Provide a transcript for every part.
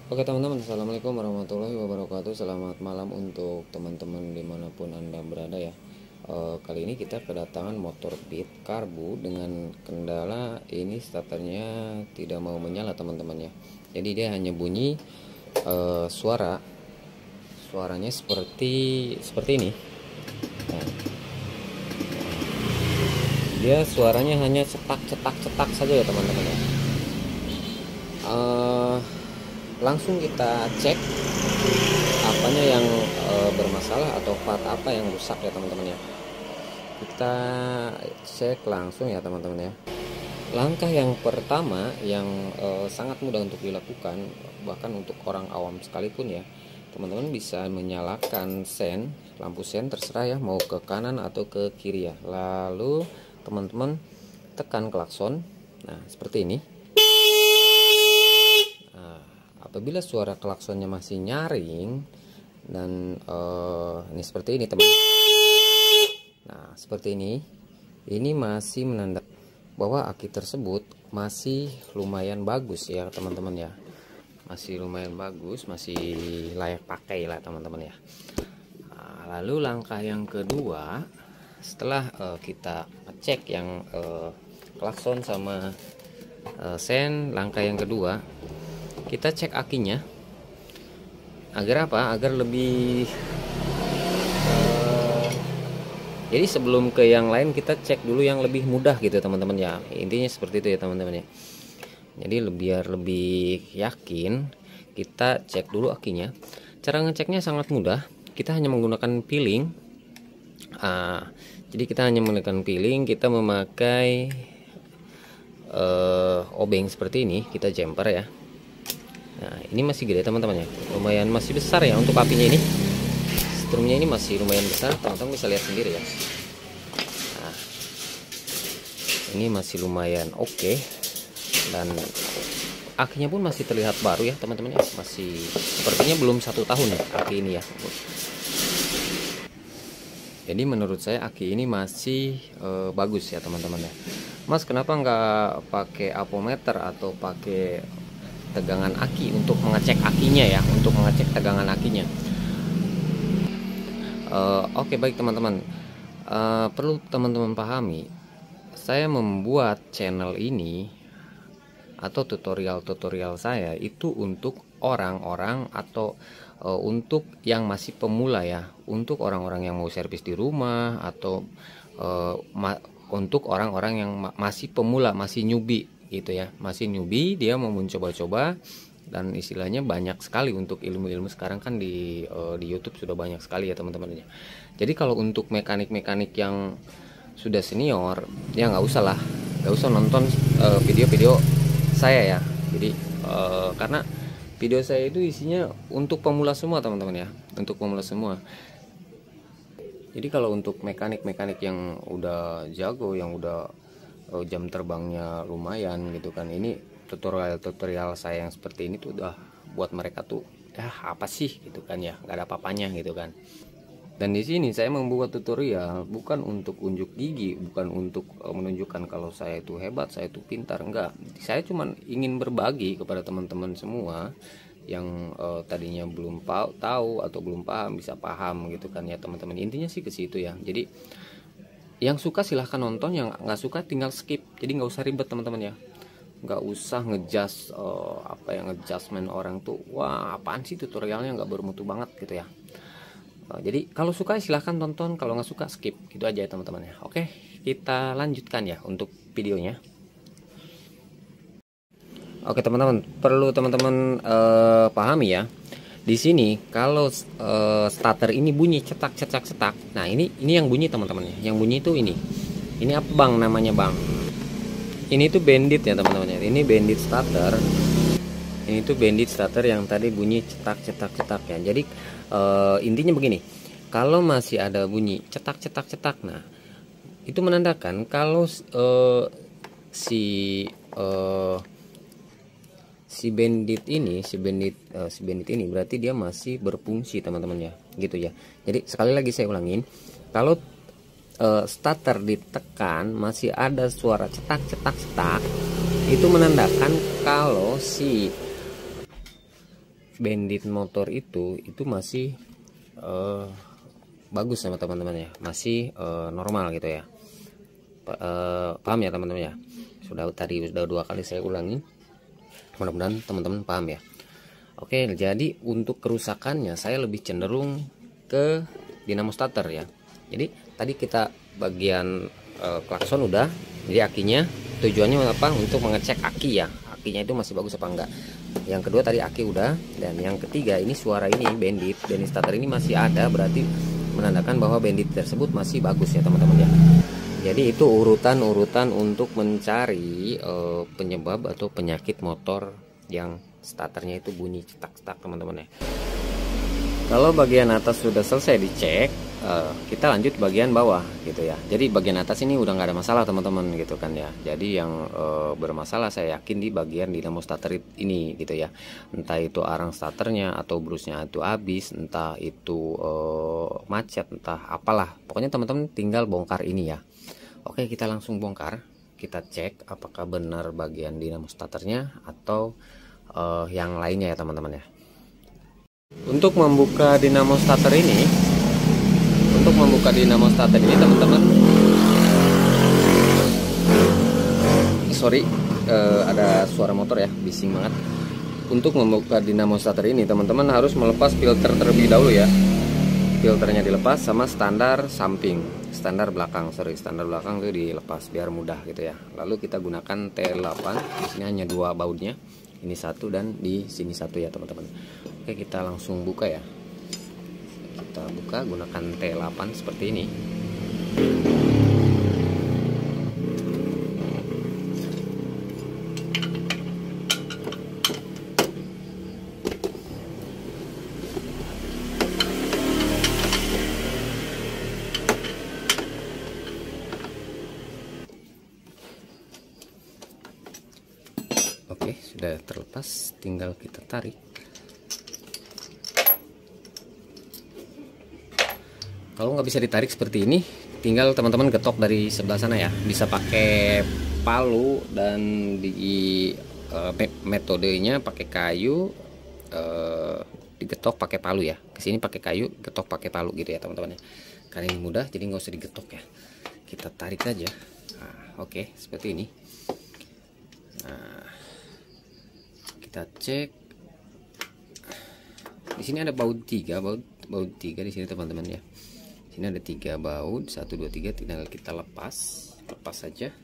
Oke teman-teman, assalamualaikum warahmatullahi wabarakatuh. Selamat malam untuk teman-teman dimanapun anda berada ya. Kali ini kita kedatangan motor Beat Karbu dengan kendala ini starternya tidak mau menyala teman-teman ya. Jadi dia hanya bunyi suaranya seperti ini. Nah, dia suaranya hanya cetak saja ya teman-teman ya. Langsung kita cek apanya yang bermasalah atau part apa yang rusak ya teman-teman ya. Kita cek langsung ya teman-teman ya. Langkah yang pertama yang sangat mudah untuk dilakukan, bahkan untuk orang awam sekalipun ya, teman-teman bisa menyalakan sen, lampu sen terserah ya, mau ke kanan atau ke kiri ya. Lalu teman-teman tekan klakson. Nah seperti ini. Apabila suara klaksonnya masih nyaring dan ini seperti ini teman. Nah seperti ini masih menandakan bahwa aki tersebut masih lumayan bagus ya teman-teman ya, masih lumayan bagus, masih layak pakai lah teman-teman ya. Lalu langkah yang kedua, setelah kita cek yang klakson sama sen, langkah yang kedua kita cek akinya. Agar apa? Agar lebih jadi sebelum ke yang lain kita cek dulu yang lebih mudah gitu teman-teman ya. Intinya seperti itu ya teman-teman ya. Jadi biar lebih yakin, kita cek dulu akinya. Cara ngeceknya sangat mudah. Kita hanya menggunakan piling. Jadi kita hanya menggunakan piling. Kita memakai obeng seperti ini. Kita jumper ya. Nah ini masih gede teman-teman ya, lumayan masih besar ya untuk apinya ini. Strumnya ini masih lumayan besar, teman-teman bisa lihat sendiri ya. Nah ini masih lumayan oke. Dan akinya pun masih terlihat baru ya teman-teman ya, masih sepertinya belum 1 tahun ya aki ini ya. Jadi menurut saya aki ini masih bagus ya teman-teman ya. Mas kenapa nggak pakai apometer atau pakai tegangan aki untuk mengecek akinya ya, untuk mengecek tegangan akinya? Oke baik teman-teman, perlu teman-teman pahami, saya membuat channel ini atau tutorial saya itu untuk orang-orang atau untuk yang masih pemula ya, untuk orang-orang yang mau servis di rumah atau untuk orang-orang yang masih pemula, masih newbie gitu ya, masih newbie, dia mau mencoba-coba. Dan istilahnya banyak sekali untuk ilmu-ilmu sekarang kan di YouTube sudah banyak sekali ya teman-teman ya. Jadi kalau untuk mekanik-mekanik yang sudah senior ya nggak usah lah, nggak usah nonton video-video saya ya. Jadi karena video saya itu isinya untuk pemula semua teman-teman ya, untuk pemula semua. Jadi kalau untuk mekanik-mekanik yang udah jago, yang udah jam terbangnya lumayan gitu kan, ini tutorial saya yang seperti ini tuh udah buat mereka tuh ya apa sih gitu kan ya, nggak ada apa-apanya gitu kan. Dan di sini saya membuat tutorial bukan untuk unjuk gigi, bukan untuk menunjukkan kalau saya itu hebat, saya itu pintar, enggak. Saya cuma ingin berbagi kepada teman-teman semua yang tadinya belum tahu atau belum paham bisa paham gitu kan ya teman-teman. Intinya sih ke situ ya. Jadi yang suka silahkan nonton, yang nggak suka tinggal skip. Jadi nggak usah ribet teman-teman ya, nggak usah ngejudge ngejudgement orang tuh, wah apaan sih tutorialnya nggak bermutu banget gitu ya. Jadi kalau suka silahkan tonton, kalau nggak suka skip, gitu aja ya teman-teman ya. Oke, kita lanjutkan ya untuk videonya. Oke teman-teman, perlu teman-teman pahami ya. Di sini kalau starter ini bunyi cetak. Nah ini yang bunyi teman-teman ya. Yang bunyi itu ini apa bang namanya bang? Ini tuh bandit ya teman-teman ya. Ini bandit starter. Ini tuh bandit starter yang tadi bunyi cetak ya. Jadi intinya begini, kalau masih ada bunyi cetak, nah itu menandakan kalau si bandit ini berarti dia masih berfungsi teman-teman ya, gitu ya. Jadi sekali lagi saya ulangin, kalau starter ditekan masih ada suara cetak, itu menandakan kalau si bandit motor itu masih bagus sama teman-teman ya, masih normal gitu ya. Paham ya teman-teman ya. Sudah 2 kali saya ulangi, mudah-mudahan teman-teman paham ya. Oke, jadi untuk kerusakannya saya lebih cenderung ke dinamo starter ya. Jadi tadi kita bagian klakson udah, jadi akinya tujuannya apa? Untuk mengecek aki ya, akinya itu masih bagus apa enggak. Yang kedua tadi aki udah, dan yang ketiga ini suara ini bandit starter ini masih ada, berarti menandakan bahwa bandit tersebut masih bagus ya teman-teman ya. Jadi itu urutan-urutan untuk mencari penyebab atau penyakit motor yang starternya itu bunyi cetak-cetak teman-teman ya. Kalau bagian atas sudah selesai dicek, kita lanjut bagian bawah gitu ya. Jadi bagian atas ini udah nggak ada masalah teman-teman gitu kan ya. Jadi yang bermasalah saya yakin di bagian dinamo starter ini gitu ya. Entah itu arang starternya atau brusnya itu habis, entah itu macet, entah apalah. Pokoknya teman-teman tinggal bongkar ini ya. Oke, kita langsung bongkar. Kita cek apakah benar bagian dinamo starternya atau yang lainnya ya teman-teman ya. Untuk membuka dinamo starter ini, teman-teman, sorry, ada suara motor ya, bising banget. Untuk membuka dinamo starter ini teman-teman harus melepas filter terlebih dahulu ya. Filternya dilepas sama standar samping, standar belakang itu dilepas biar mudah gitu ya. Lalu kita gunakan T8. Di sini hanya 2 bautnya, ini satu dan di sini satu ya teman-teman. Oke, kita langsung buka ya. Kita buka gunakan T8 seperti ini. Oke, sudah terlepas, tinggal kita tarik. Kalau nggak bisa ditarik seperti ini, tinggal teman-teman getok dari sebelah sana ya. Bisa pakai palu, dan di metodenya pakai kayu, digetok pakai palu ya. Kesini pakai kayu, getok pakai palu gitu ya teman-teman ya. Karena ini mudah, jadi nggak usah digetok ya. Kita tarik aja. Nah, oke, seperti ini. Nah, kita cek. Di sini ada baut 3 di sini teman-teman ya. Sini ada 3 baut, 1 2 3, tinggal kita lepas saja.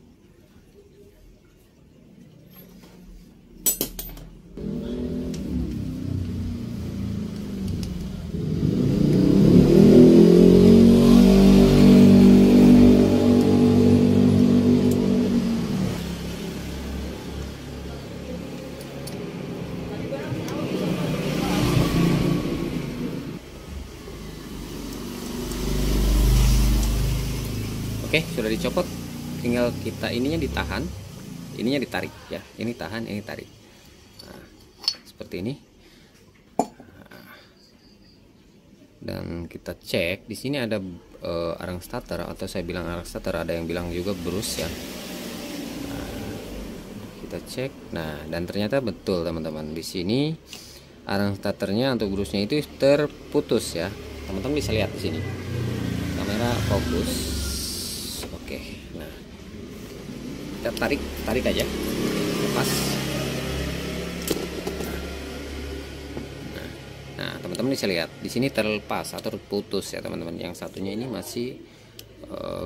Oke, sudah dicopot, tinggal kita ininya ditahan, ininya ditarik ya. Ini tahan, ini tarik. Nah, seperti ini. Dan kita cek, di sini ada arang starter, atau saya bilang arang starter, ada yang bilang juga brus ya. Nah, kita cek. Nah, dan ternyata betul teman-teman, di sini arang starternya atau brusnya itu terputus ya. Teman-teman bisa lihat di sini. Kamera fokus. Oke, nah kita tarik aja, lepas. Nah teman-teman bisa lihat di sini terlepas atau terputus ya teman-teman. Yang satunya ini masih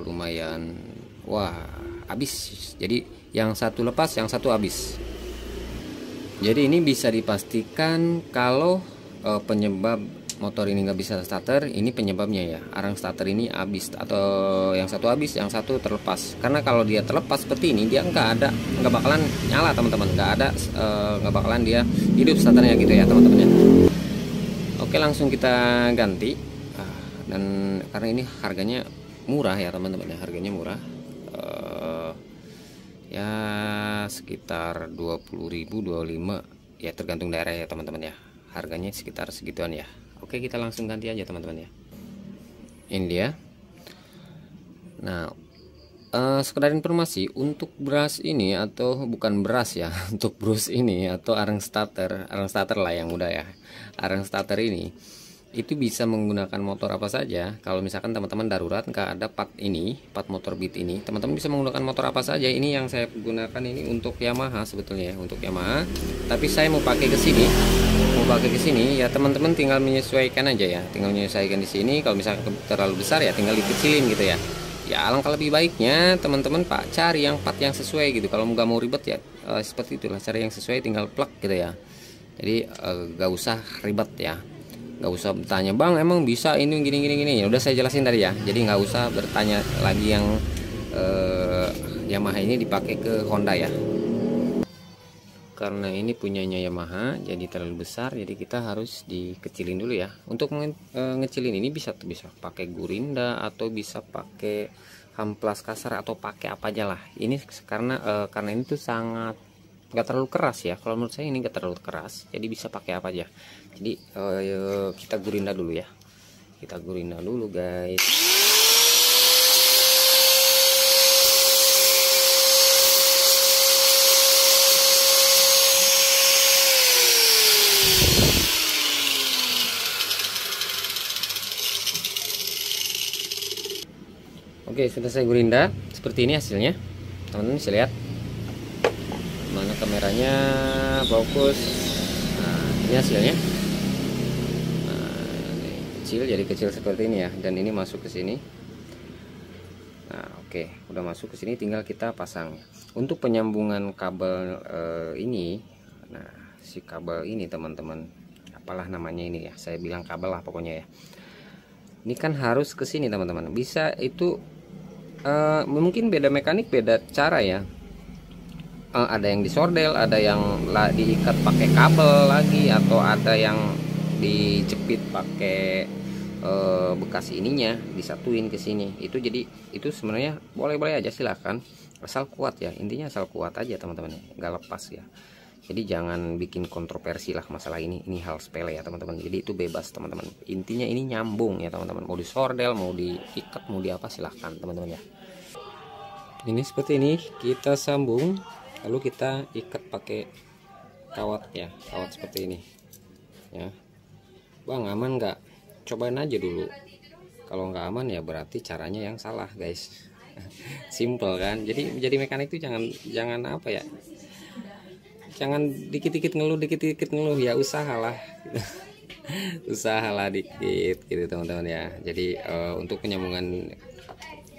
lumayan, wah, habis. Jadi yang satu lepas, yang satu habis. Jadi ini bisa dipastikan kalau penyebab motor ini nggak bisa starter, ini penyebabnya ya. Arang starter ini habis, atau yang satu habis, yang satu terlepas. Karena kalau dia terlepas seperti ini, dia nggak bakalan nyala teman-teman, nggak bakalan dia hidup starternya gitu ya teman-teman ya. Oke, langsung kita ganti. Dan karena ini harganya murah ya teman-teman ya, harganya murah. Ya sekitar 20.000, 25 ya, tergantung daerah ya teman-teman ya. Harganya sekitar segituan ya. Oke, kita langsung ganti aja teman-teman ya. Ini dia. Nah, Sekedar informasi, untuk brush ini atau bukan brush ya, untuk brush ini atau arang starter lah yang mudah ya. Arang starter ini itu bisa menggunakan motor apa saja. Kalau misalkan teman-teman darurat nggak ada part motor Beat ini, teman-teman bisa menggunakan motor apa saja. Ini yang saya gunakan ini untuk Yamaha sebetulnya ya, untuk Yamaha. Tapi saya mau pakai ke sini, ya teman-teman tinggal menyesuaikan aja ya, tinggal menyesuaikan di sini. Kalau misalkan terlalu besar ya tinggal dikecilin gitu ya. Ya alangkah lebih baiknya teman-teman Pak cari yang part yang sesuai gitu. Kalau nggak mau ribet ya seperti itulah, cari yang sesuai tinggal plug gitu ya. Jadi nggak usah ribet ya, nggak usah bertanya bang emang bisa ini gini ya udah saya jelasin tadi ya. Jadi nggak usah bertanya lagi yang Yamaha ini dipakai ke Honda ya, karena ini punyanya Yamaha jadi terlalu besar, jadi kita harus dikecilin dulu ya. Untuk ngecilin ini bisa pakai gurinda atau bisa pakai hamplas kasar atau pakai apa aja lah. Ini karena ini tuh sangat nggak terlalu keras ya, kalau menurut saya ini nggak terlalu keras, jadi bisa pakai apa aja. Jadi kita gurinda dulu ya, kita gurinda dulu guys. Oke, sudah saya gurinda, seperti ini hasilnya. Teman-teman bisa lihat. Mana kameranya fokus. Nah, ini hasilnya. Nah, ini kecil, jadi kecil seperti ini ya. Dan ini masuk ke sini. Nah, oke, udah masuk ke sini, tinggal kita pasang. Untuk penyambungan kabel ini, nah si kabel ini teman-teman, apalah namanya ini ya, saya bilang kabel lah pokoknya ya. Ini kan harus ke sini teman-teman. Bisa itu mungkin beda mekanik, beda cara ya. Ada yang disordel, ada yang diikat pakai kabel lagi, atau ada yang dijepit pakai bekas ininya disatuin ke sini. Itu jadi itu sebenarnya boleh-boleh aja, silahkan, asal kuat ya. Intinya asal kuat aja teman-teman, nggak lepas ya. Jadi jangan bikin kontroversi lah masalah ini hal sepele ya teman-teman. Jadi itu bebas teman-teman, intinya ini nyambung ya teman-teman. Mau disordel, mau diikat, mau di apa, silahkan teman-teman ya. Ini seperti ini kita sambung, lalu kita ikat pakai kawat ya, kawat seperti ini ya. Bang aman nggak? Cobain aja dulu. Kalau nggak aman ya berarti caranya yang salah guys. Simple kan. Jadi mekanik itu jangan apa ya, jangan dikit-dikit ngeluh ya, usahalah. Usahalah dikit gitu teman-teman ya. Jadi untuk penyambungan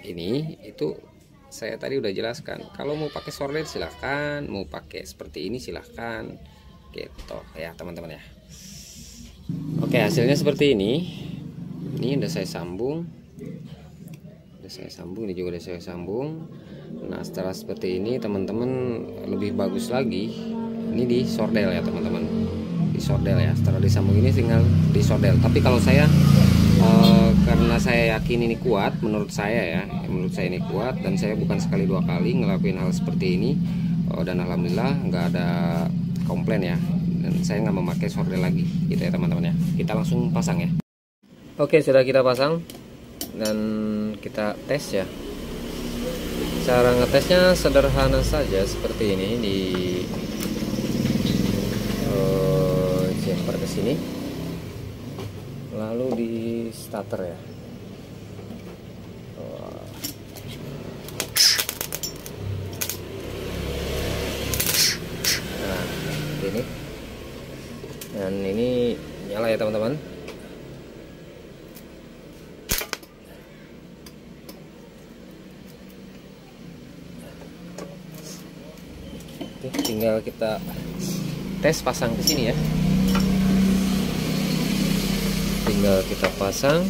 ini itu saya tadi udah jelaskan. Kalau mau pakai solder silahkan, mau pakai seperti ini silahkan gitu ya teman-teman ya. Oke, hasilnya seperti ini. Ini udah saya sambung, ini juga udah saya sambung. Nah setelah seperti ini teman-teman, lebih bagus lagi ini disordel ya teman-teman, disordel ya. Setelah disambung ini tinggal disordel. Tapi kalau saya karena saya yakin ini kuat, menurut saya ini kuat, dan saya bukan sekali dua kali ngelakuin hal seperti ini, dan alhamdulillah nggak ada komplain ya, dan saya nggak memakai sordel lagi gitu ya teman-teman ya. Kita langsung pasang ya. Oke, sudah kita pasang dan kita tes ya. Cara ngetesnya sederhana saja seperti ini, di jumper ke sini, lalu di starter ya. Nah ini, dan ini nyala ya teman-teman. Oke, tinggal kita tes pasang ke sini ya. Tinggal kita pasang.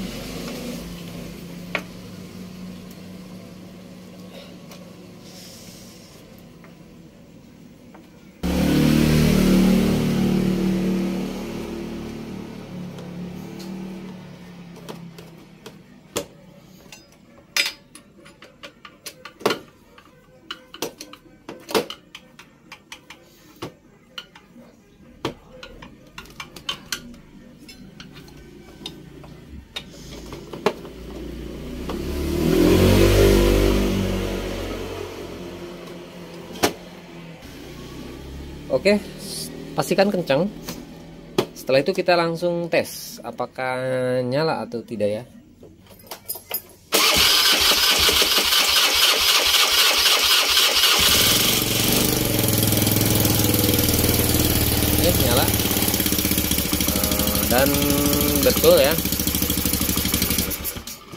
Oke, pastikan kencang. Setelah itu kita langsung tes apakah nyala atau tidak ya. Oke, nyala. Dan betul ya.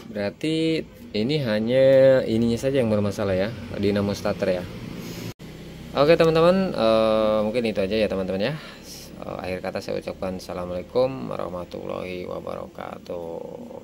Berarti ini hanya ininya saja yang bermasalah ya, dinamo starter ya. Oke teman-teman, mungkin itu aja ya teman-teman ya. Akhir kata saya ucapkan assalamualaikum warahmatullahi wabarakatuh.